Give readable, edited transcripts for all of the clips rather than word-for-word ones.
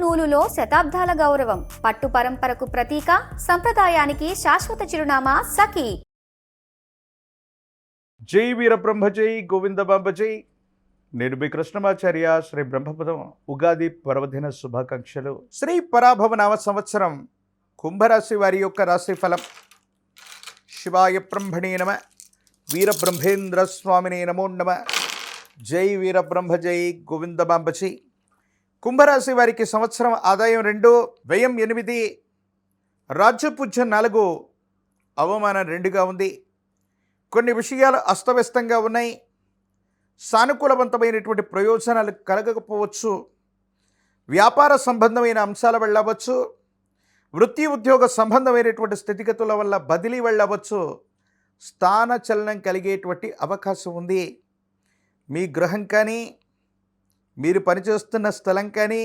నూలులో శతాబ్దాల గౌరవం, పట్టు పరంపరకు ప్రతీక, సంప్రదాయానికి శాశ్వత చిరునామా సఖీ. జై వీరబ్రహ్మ జై గోవిందబాంబ జై. నేను మీ కృష్ణమాచార్య. శ్రీ బ్రహ్మపదం ఉగాది పర్వదిన శుభాకాంక్షలు. శ్రీ పరాభవ నామ సంవత్సరం కుంభరాశి వారి యొక్క రాశి ఫలం. శివాయ బ్రహ్మణే నమ. వీరబ్రహ్మేంద్ర స్వామినే నమో నమ. జై వీరబ్రహ్మ జై గోవిందబాంబ జై. కుంభరాశి వారికి సంవత్సరం ఆదాయం 2, వ్యయం 8, రాజ్యపూజ్యం 4, అవమానం 2గా ఉంది. కొన్ని విషయాలు అస్తవ్యస్తంగా ఉన్నాయి. సానుకూలవంతమైనటువంటి ప్రయోజనాలు కలగకపోవచ్చు. వ్యాపార సంబంధమైన అంశాల వెళ్ళవచ్చు. వృత్తి ఉద్యోగ సంబంధమైనటువంటి స్థితిగతుల వల్ల బదిలీ వెళ్ళవచ్చు. స్థాన చలనం కలిగేటువంటి అవకాశం ఉంది. మీ గృహం కానీ, మీరు పనిచేస్తున్న స్థలం కానీ,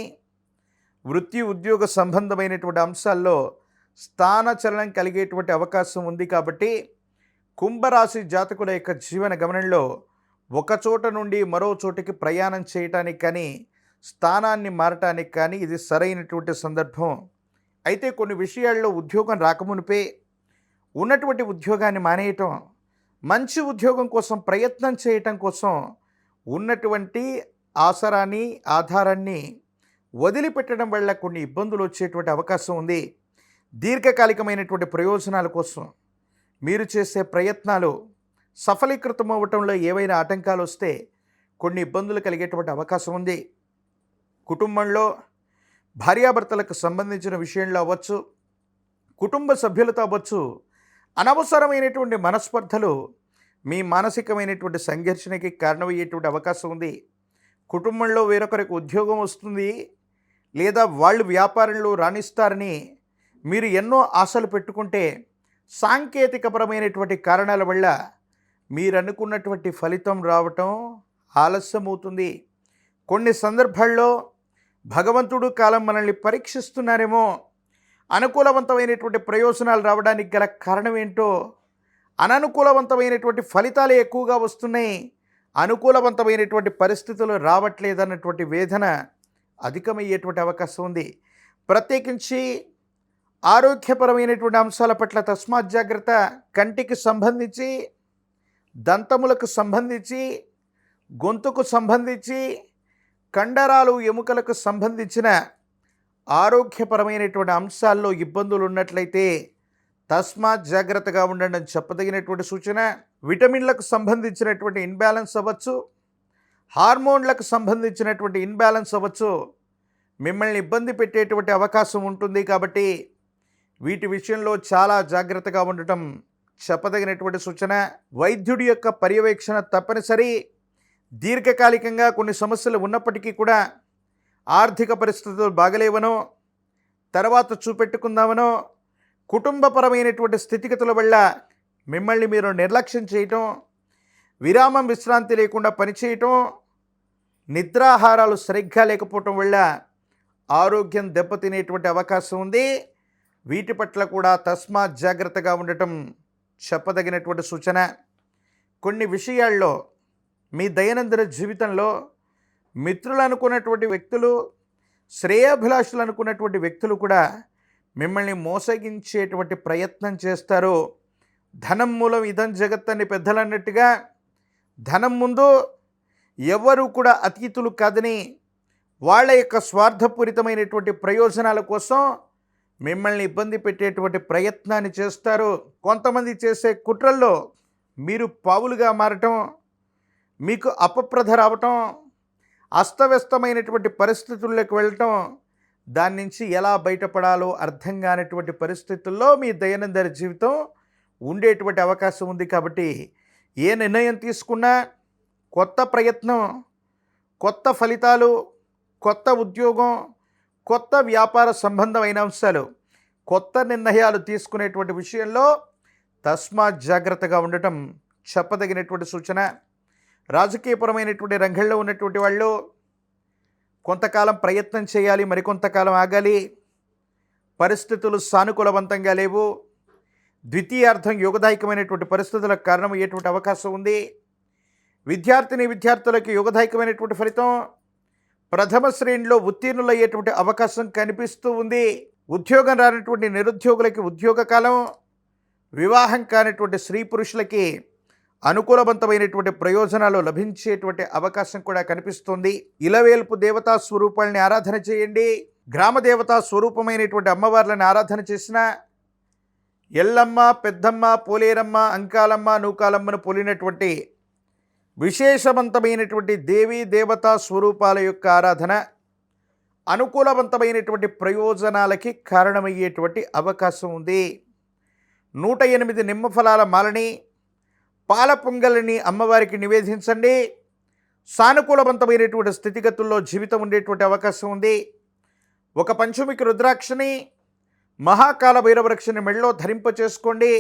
వృత్తి ఉద్యోగ సంబంధమైనటువంటి అంశాల్లో స్థాన చలనం కలిగేటువంటి అవకాశం ఉంది. కాబట్టి కుంభరాశి జాతకుల యొక్క జీవన గమనంలో ఒక చోట నుండి మరో చోటికి ప్రయాణం చేయటానికి కానీ, స్థానాన్ని మారటానికి కానీ ఇది సరైనటువంటి సందర్భం. అయితే కొన్ని విషయాల్లో ఉద్యోగం రాకమునిపే ఉన్నటువంటి ఉద్యోగాన్ని మానేయటం, మంచి ఉద్యోగం కోసం ప్రయత్నం చేయటం కోసం ఉన్నటువంటి ఆసరాన్ని, ఆధారాన్ని వదిలిపెట్టడం వల్ల కొన్ని ఇబ్బందులు వచ్చేటువంటి అవకాశం ఉంది. దీర్ఘకాలికమైనటువంటి ప్రయోజనాల కోసం మీరు చేసే ప్రయత్నాలు సఫలీకృతం అవ్వటంలో ఏవైనా ఆటంకాలు వస్తే కొన్ని ఇబ్బందులు కలిగేటువంటి అవకాశం ఉంది. కుటుంబంలో భార్యాభర్తలకు సంబంధించిన విషయంలో అవ్వచ్చు, కుటుంబ సభ్యులతో అవ్వచ్చు, అనవసరమైనటువంటి మనస్పర్ధలు మీ మానసికమైనటువంటి సంఘర్షణకి కారణమయ్యేటువంటి అవకాశం ఉంది. కుటుంబంలో వేరొకరికి ఉద్యోగం వస్తుంది, లేదా వాళ్ళు వ్యాపారంలో రాణిస్తారని మీరు ఎన్నో ఆశలు పెట్టుకుంటే సాంకేతికపరమైనటువంటి కారణాల వల్ల మీరు అనుకున్నటువంటి ఫలితం రావటం ఆలస్యమవుతుంది. కొన్ని సందర్భాల్లో భగవంతుడు కాలం మనల్ని పరీక్షిస్తున్నారేమో. అనుకూలవంతమైనటువంటి ప్రయోజనాలు రావడానికి గల కారణం ఏంటో, అననుకూలవంతమైనటువంటి ఫలితాలు ఎక్కువగా వస్తున్నాయి, అనుకూలవంతమైనటువంటి పరిస్థితులు రావట్లేదన్నటువంటి వేదన అధికమయ్యేటువంటి అవకాశం ఉంది. ప్రత్యేకించి ఆరోగ్యపరమైనటువంటి అంశాల పట్ల తస్మాత్ జాగ్రత్త. కంటికి సంబంధించి, దంతములకు సంబంధించి, గొంతుకు సంబంధించి, కండరాలు ఎముకలకు సంబంధించిన ఆరోగ్యపరమైనటువంటి అంశాల్లో ఇబ్బందులు ఉన్నట్లయితే తస్మాత్ జాగ్రత్తగా ఉండండి అని చెప్పదగినటువంటి సూచన. విటమిన్లకు సంబంధించినటువంటి ఇన్బ్యాలెన్స్ అవ్వచ్చు, హార్మోన్లకు సంబంధించినటువంటి ఇన్బ్యాలెన్స్ అవ్వచ్చు, మిమ్మల్ని ఇబ్బంది పెట్టేటువంటి అవకాశం ఉంటుంది. కాబట్టి వీటి విషయంలో చాలా జాగ్రత్తగా ఉండటం చెప్పదగినటువంటి సూచన. వైద్యుడి యొక్క పర్యవేక్షణ తప్పనిసరి. దీర్ఘకాలికంగా కొన్ని సమస్యలు ఉన్నప్పటికీ కూడా ఆర్థిక పరిస్థితులు బాగలేవనో, తర్వాత చూపెట్టుకుందామనో, కుటుంబపరమైనటువంటి స్థితిగతుల వల్ల మిమ్మల్ని మీరు నిర్లక్ష్యం చేయటం, విరామం విశ్రాంతి లేకుండా పనిచేయటం, నిద్రాహారాలు సరిగ్గా లేకపోవటం వల్ల ఆరోగ్యం దెబ్బతినేటువంటి అవకాశం ఉంది. వీటి పట్ల కూడా తస్మాత్ జాగ్రత్తగా ఉండటం చెప్పదగినటువంటి సూచన. కొన్ని విషయాల్లో మీ దైనందిన జీవితంలో మిత్రులు అనుకున్నటువంటి వ్యక్తులు, శ్రేయాభిలాషులు అనుకున్నటువంటి వ్యక్తులు కూడా మిమ్మల్ని మోసగించేటువంటి ప్రయత్నం చేస్తారు. ధనం మూలం ఇదం జగత్ అని పెద్దలు అన్నట్టుగా ధనం ముందు ఎవరు కూడా అతీతులు కాదని వాళ్ళ యొక్క స్వార్థపూరితమైనటువంటి ప్రయోజనాల కోసం మిమ్మల్ని ఇబ్బంది పెట్టేటువంటి ప్రయత్నాన్ని చేస్తారు. కొంతమంది చేసే కుట్రల్లో మీరు పావులుగా మారటం, మీకు అపప్రధ రావటం, అస్తవ్యస్తమైనటువంటి పరిస్థితుల్లోకి వెళ్ళటం, దాని నుంచి ఎలా బయటపడాలో అర్థం కానటువంటి పరిస్థితుల్లో మీ దైనందిన జీవితం ఉండేటువంటి అవకాశం ఉంది. కాబట్టి ఏ నిర్ణయం తీసుకున్నా కొత్త ప్రయత్నం, కొత్త ఫలితాలు, కొత్త ఉద్యోగం, కొత్త వ్యాపార సంబంధమైన అంశాలు, కొత్త నిర్ణయాలు తీసుకునేటువంటి విషయంలో తస్మాత్ జాగ్రత్తగా ఉండటం చెప్పదగినటువంటి సూచన. రాజకీయపరమైనటువంటి రంగంలో ఉన్నటువంటి వాళ్ళు కొంతకాలం ప్రయత్నం చేయాలి, మరికొంతకాలం ఆగాలి. పరిస్థితులు సానుకూలవంతంగా లేవు. ద్వితీయార్థం యోగదాయకమైనటువంటి పరిస్థితులకు కారణమయ్యేటువంటి అవకాశం ఉంది. విద్యార్థిని విద్యార్థులకు యోగదాయకమైనటువంటి ఫలితం, ప్రథమ శ్రేణిలో ఉత్తీర్ణులయ్యేటువంటి అవకాశం కనిపిస్తూ ఉంది. ఉద్యోగం రానటువంటి నిరుద్యోగులకి ఉద్యోగ కాలం, వివాహం కానిటువంటి స్త్రీ పురుషులకి అనుకూలవంతమైనటువంటి ప్రయోజనాలు లభించేటువంటి అవకాశం కూడా కనిపిస్తుంది. ఇలవేల్పు దేవతా స్వరూపాలని ఆరాధన చేయండి. గ్రామ దేవతా స్వరూపమైనటువంటి అమ్మవార్లను ఆరాధన చేసిన ఎల్లమ్మ, పెద్దమ్మ, పోలేరమ్మ, అంకాలమ్మ, నూకాలమ్మను పోలినటువంటి విశేషవంతమైనటువంటి దేవీ దేవతా స్వరూపాల యొక్క ఆరాధన అనుకూలవంతమైనటువంటి ప్రయోజనాలకి కారణమయ్యేటువంటి అవకాశం ఉంది. 108 నిమ్మఫలాల మాలని, పాల పొంగల్ని అమ్మవారికి నివేదించండి. సానుకూలవంతమైనటువంటి స్థితిగతుల్లో జీవితం ఉండేటువంటి అవకాశం ఉంది. ఒక పంచమికి రుద్రాక్షని, మహాకాల భైరవరక్షని మెళ్ళలో ధరింప చేసుకోండి.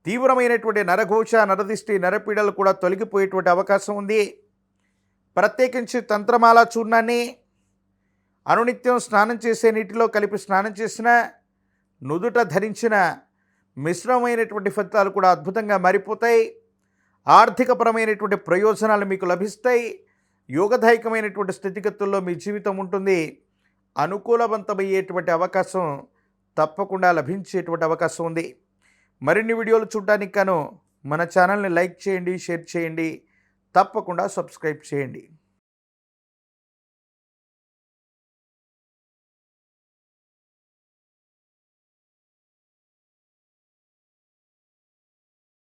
తీవ్రమైనటువంటి నరఘోష, నరదిష్టి, నరపీడలు కూడా తొలగిపోయేటువంటి అవకాశం ఉంది. ప్రత్యేకించి తంత్రమాల చూర్ణాన్ని అనునిత్యం స్నానం చేసే నీటిలో కలిపి స్నానం చేసిన, నుదుట ధరించిన మిశ్రమమైనటువంటి ఫలితాలు కూడా అద్భుతంగా మారిపోతాయి. ఆర్థికపరమైనటువంటి ప్రయోజనాలు మీకు లభిస్తాయి. యోగదాయకమైనటువంటి స్థితిగతుల్లో మీ జీవితం ఉంటుంది. అనుకూలవంతమయ్యేటువంటి అవకాశం తప్పకుండా లభించేటువంటి అవకాశం ఉంది. మరిన్ని వీడియోలు చూడడానికి గాను మన ఛానల్ని లైక్ చేయండి, షేర్ చేయండి, తప్పకుండా సబ్స్క్రైబ్ చేయండి.